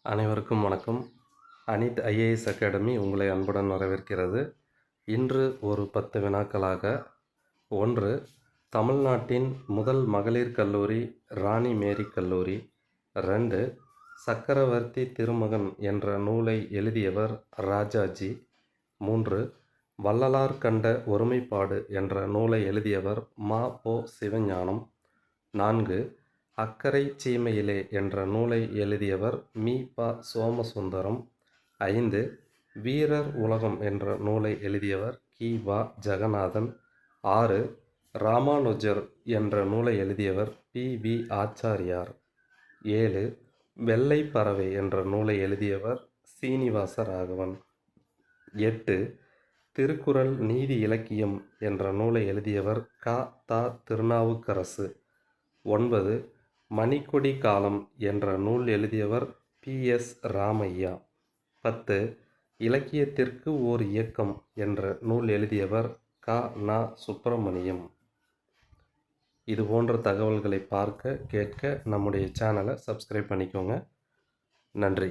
அனைவருக்கும் வணக்கம். Anith IAS academy உங்களை அன்புடன் வரவேற்கிறது. இன்று ஒரு 10 வினாக்களாக, 1. தமிழ்நாட்டின் முதல் மகளிர் கல்லூரி ராணி மேரி கல்லூரி. 2. சக்கரவர்த்தி திருமகன் என்ற நூலை எழுதியவர் ராஜாஜி. 3. வள்ளலார் கண்ட ஒருமைப்பாடு என்ற நூலை எழுதியவர் ம.பொ. சிவஞானம். 4. அக்கரை சீமையிலே என்ற நூலை எழுதியவர் மி.ப. சோமசுந்தரம். 5. வீரர் உலகம் என்ற நூலை எழுதியவர் கி.வ. ஜெகநாதன். 6. ராமானுஜர் என்ற நூலை எழுதியவர் பி.வி. ஆச்சாரியார். 7. வெள்ளை பறவை என்ற நூலை எழுதியவர் சீனிவாச ராகவன். 8. திருக்குறள் நீதி இலக்கியம் என்ற நூலை எழுதியவர் க. த. திருநாவுக்கரசு. 9. மணிக்கொடி காலம் என்ற நூல் எழுதியவர் பி.எஸ். ராமையா. 10. இலக்கியத்திற்கு ஓர் இயக்கம் என்ற நூல் எழுதியவர் க. ந. சுப்பிரமணியம். இது போன்ற தகவல்களை பார்க்க கேட்க நம்முடைய சேனலை சப்ஸ்கிரைப் பண்ணிக்கோங்க. நன்றி.